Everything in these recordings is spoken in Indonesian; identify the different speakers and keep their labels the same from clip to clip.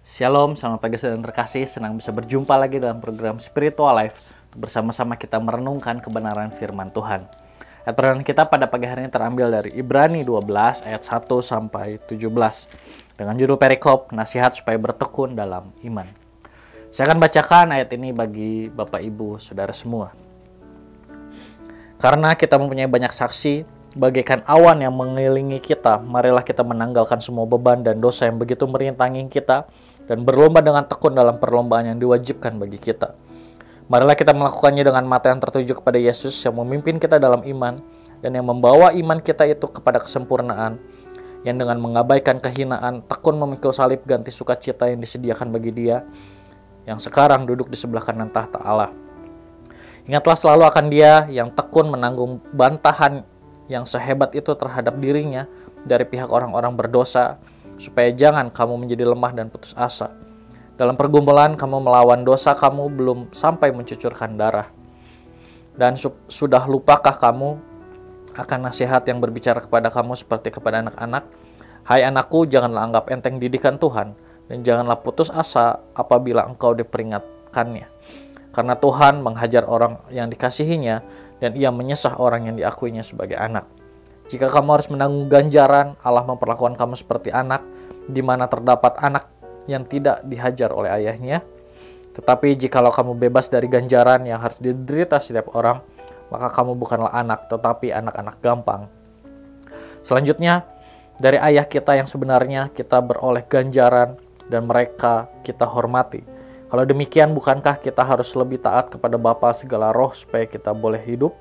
Speaker 1: Shalom, selamat pagi saudara terkasih. Senang bisa berjumpa lagi dalam program Spiritual Life untuk bersama-sama kita merenungkan kebenaran firman Tuhan. Ayat perenungan kita pada pagi hari ini terambil dari Ibrani 12 ayat 1 sampai 17 dengan judul perikop nasihat supaya bertekun dalam iman. Saya akan bacakan ayat ini bagi Bapak Ibu Saudara semua. Karena kita mempunyai banyak saksi bagaikan awan yang mengelilingi kita, marilah kita menanggalkan semua beban dan dosa yang begitu merintangi kita dan berlomba dengan tekun dalam perlombaan yang diwajibkan bagi kita. Marilah kita melakukannya dengan mata yang tertuju kepada Yesus yang memimpin kita dalam iman dan yang membawa iman kita itu kepada kesempurnaan, yang dengan mengabaikan kehinaan tekun memikul salib ganti sukacita yang disediakan bagi Dia yang sekarang duduk di sebelah kanan tahta Allah. Ingatlah selalu akan Dia yang tekun menanggung bantahan yang sehebat itu terhadap dirinya dari pihak orang-orang berdosa, supaya jangan kamu menjadi lemah dan putus asa. Dalam pergumulan kamu melawan dosa, kamu belum sampai mencucurkan darah. Dan sudah lupakah kamu akan nasihat yang berbicara kepada kamu seperti kepada anak-anak? Hai anakku, janganlah anggap enteng didikan Tuhan, dan janganlah putus asa apabila engkau diperingatkannya. Karena Tuhan menghajar orang yang dikasihinya, dan Ia menyesah orang yang diakuinya sebagai anak. Jika kamu harus menanggung ganjaran, Allah memperlakukan kamu seperti anak, di mana terdapat anak yang tidak dihajar oleh ayahnya. Tetapi jikalau kamu bebas dari ganjaran yang harus diderita setiap orang, maka kamu bukanlah anak, tetapi anak-anak gampang. Selanjutnya, dari ayah kita yang sebenarnya kita beroleh ganjaran dan mereka kita hormati. Kalau demikian, bukankah kita harus lebih taat kepada Bapa segala roh supaya kita boleh hidup?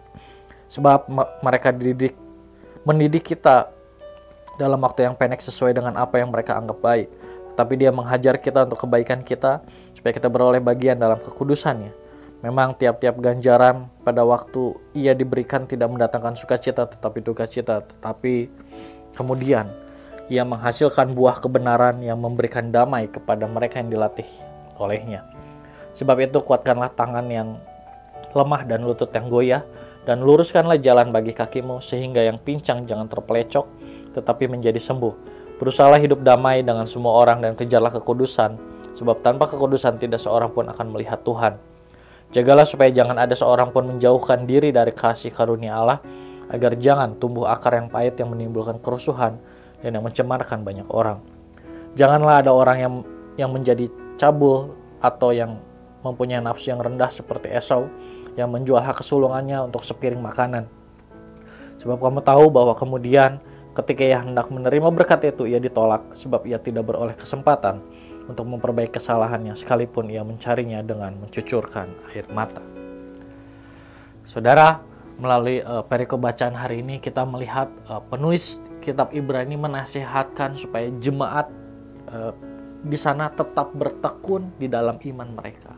Speaker 1: Sebab mereka mendidik kita dalam waktu yang pendek sesuai dengan apa yang mereka anggap baik. Tapi Dia menghajar kita untuk kebaikan kita, supaya kita beroleh bagian dalam kekudusannya. Memang tiap-tiap ganjaran pada waktu ia diberikan tidak mendatangkan sukacita tetapi dukacita. Tetapi kemudian ia menghasilkan buah kebenaran yang memberikan damai kepada mereka yang dilatih olehnya. Sebab itu kuatkanlah tangan yang lemah dan lutut yang goyah, dan luruskanlah jalan bagi kakimu, sehingga yang pincang jangan terpelecok, tetapi menjadi sembuh. Berusahalah hidup damai dengan semua orang dan kejarlah kekudusan, sebab tanpa kekudusan tidak seorang pun akan melihat Tuhan. Jagalah supaya jangan ada seorang pun menjauhkan diri dari kasih karunia Allah, agar jangan tumbuh akar yang pahit yang menimbulkan kerusuhan dan yang mencemarkan banyak orang. Janganlah ada orang yang menjadi cabul atau yang mempunyai nafsu yang rendah seperti Esau, yang menjual hak kesulungannya untuk sepiring makanan. Sebab kamu tahu bahwa kemudian ketika ia hendak menerima berkat itu, ia ditolak, sebab ia tidak beroleh kesempatan untuk memperbaiki kesalahannya, sekalipun ia mencarinya dengan mencucurkan air mata. Saudara, melalui perikop bacaan hari ini kita melihat penulis kitab Ibrani menasihatkan supaya jemaat di sana tetap bertekun di dalam iman mereka.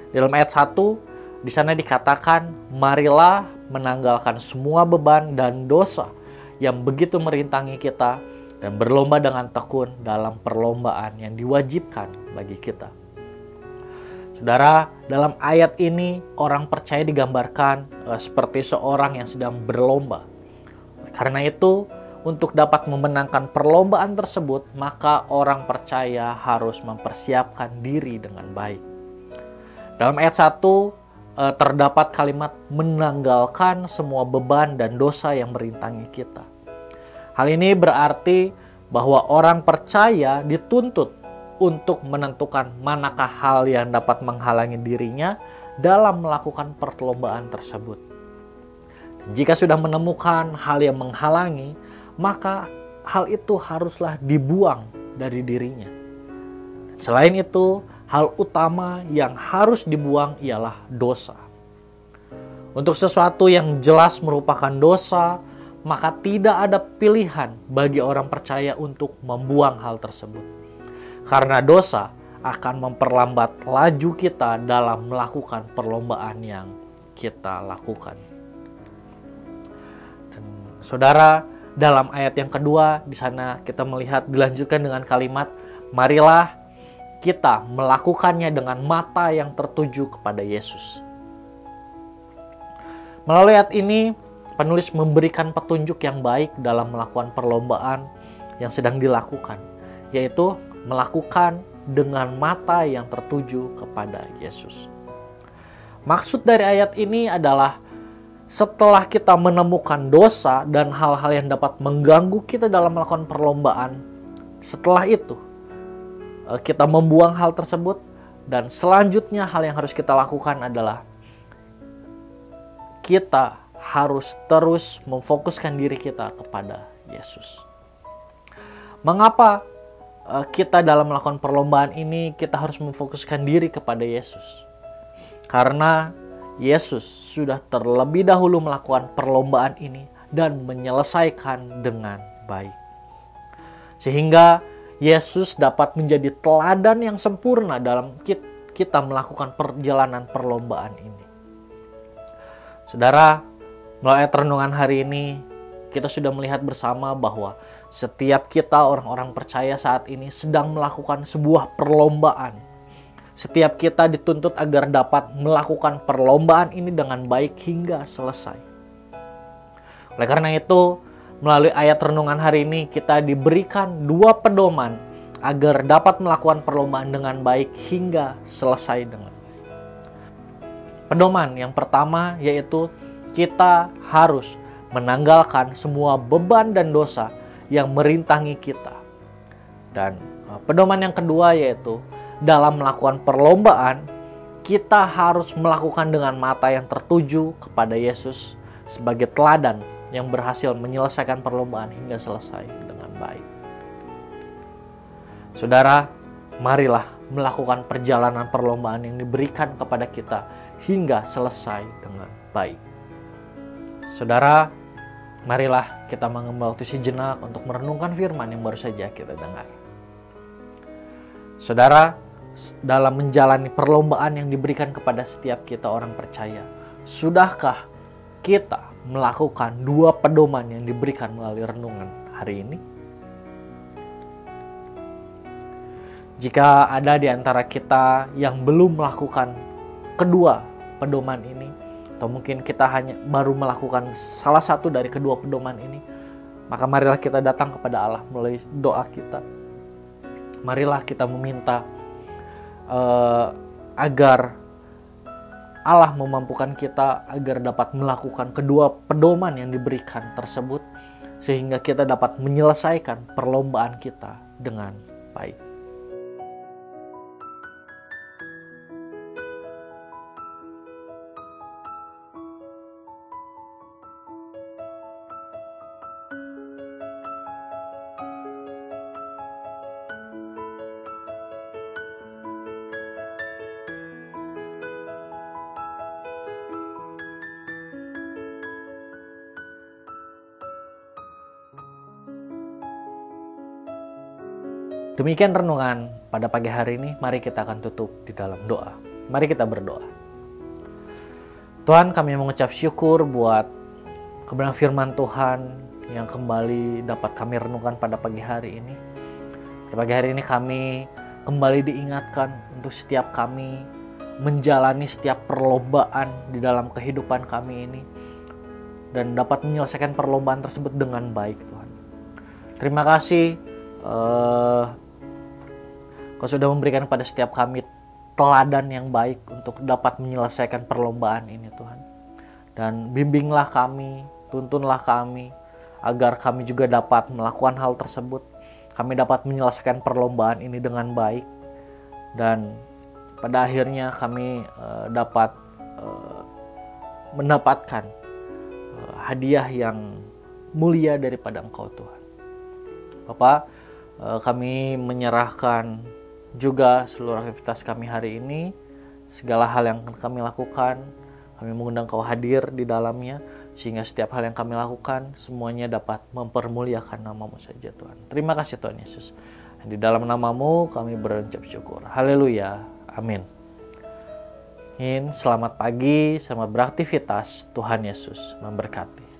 Speaker 1: Dalam ayat 1, di sana dikatakan, marilah menanggalkan semua beban dan dosa yang begitu merintangi kita dan berlomba dengan tekun dalam perlombaan yang diwajibkan bagi kita. Saudara, dalam ayat ini orang percaya digambarkan seperti seorang yang sedang berlomba. Karena itu, untuk dapat memenangkan perlombaan tersebut, maka orang percaya harus mempersiapkan diri dengan baik. Dalam ayat 1 terdapat kalimat menanggalkan semua beban dan dosa yang merintangi kita. Hal ini berarti bahwa orang percaya dituntut untuk menentukan manakah hal yang dapat menghalangi dirinya dalam melakukan perlombaan tersebut. Jika sudah menemukan hal yang menghalangi, maka hal itu haruslah dibuang dari dirinya. Selain itu, hal utama yang harus dibuang ialah dosa. Untuk sesuatu yang jelas merupakan dosa, maka tidak ada pilihan bagi orang percaya untuk membuang hal tersebut. Karena dosa akan memperlambat laju kita dalam melakukan perlombaan yang kita lakukan. Dan saudara, dalam ayat yang kedua, di sana kita melihat dilanjutkan dengan kalimat, marilah kita melakukannya dengan mata yang tertuju kepada Yesus. Melalui ayat ini, penulis memberikan petunjuk yang baik dalam melakukan perlombaan yang sedang dilakukan, yaitu melakukan dengan mata yang tertuju kepada Yesus. Maksud dari ayat ini adalah setelah kita menemukan dosa dan hal-hal yang dapat mengganggu kita dalam melakukan perlombaan, setelah itu kita membuang hal tersebut, dan selanjutnya hal yang harus kita lakukan adalah kita harus terus memfokuskan diri kita kepada Yesus. Mengapa kita dalam melakukan perlombaan ini kita harus memfokuskan diri kepada Yesus? Karena Yesus sudah terlebih dahulu melakukan perlombaan ini dan menyelesaikan dengan baik. Sehingga Yesus dapat menjadi teladan yang sempurna dalam kita melakukan perjalanan perlombaan ini. Saudara, melalui renungan hari ini kita sudah melihat bersama bahwa setiap kita orang-orang percaya saat ini sedang melakukan sebuah perlombaan. Setiap kita dituntut agar dapat melakukan perlombaan ini dengan baik hingga selesai. Oleh karena itu, melalui ayat renungan hari ini kita diberikan dua pedoman agar dapat melakukan perlombaan dengan baik hingga selesai dengan baik. Pedoman yang pertama yaitu kita harus menanggalkan semua beban dan dosa yang merintangi kita. Dan pedoman yang kedua yaitu dalam melakukan perlombaan, kita harus melakukan dengan mata yang tertuju kepada Yesus sebagai teladan yang berhasil menyelesaikan perlombaan hingga selesai dengan baik. Saudara, marilah melakukan perjalanan perlombaan yang diberikan kepada kita hingga selesai dengan baik. Saudara, marilah kita mengambil waktu sejenak untuk merenungkan firman yang baru saja kita dengar. Saudara, dalam menjalani perlombaan yang diberikan kepada setiap kita orang percaya, sudahkah kita melakukan dua pedoman yang diberikan melalui renungan hari ini? Jika ada di antara kita yang belum melakukan kedua pedoman ini, atau mungkin kita hanya baru melakukan salah satu dari kedua pedoman ini, maka marilah kita datang kepada Allah melalui doa kita. Marilah kita meminta agar Allah memampukan kita agar dapat melakukan kedua pedoman yang diberikan tersebut, sehingga kita dapat menyelesaikan perlombaan kita dengan baik. Demikian renungan pada pagi hari ini. Mari kita akan tutup di dalam doa. Mari kita berdoa. Tuhan, kami mengucap syukur buat kebenaran firman Tuhan yang kembali dapat kami renungkan pada pagi hari ini. Pada pagi hari ini kami kembali diingatkan untuk setiap kami menjalani setiap perlombaan di dalam kehidupan kami ini, dan dapat menyelesaikan perlombaan tersebut dengan baik, Tuhan. Terima kasih Kau sudah memberikan kepada setiap kami teladan yang baik untuk dapat menyelesaikan perlombaan ini, Tuhan. Dan bimbinglah kami, tuntunlah kami, agar kami juga dapat melakukan hal tersebut. Kami dapat menyelesaikan perlombaan ini dengan baik. Dan pada akhirnya kami dapat mendapatkan hadiah yang mulia daripada Engkau, Tuhan. Bapak, kami menyerahkan juga seluruh aktivitas kami hari ini, segala hal yang kami lakukan, kami mengundang Kau hadir di dalamnya, sehingga setiap hal yang kami lakukan semuanya dapat mempermuliakan nama-Mu saja, Tuhan. Terima kasih Tuhan Yesus. Di dalam nama-Mu kami berucap syukur. Haleluya. Amin. Selamat pagi, selamat beraktivitas. Tuhan Yesus memberkati.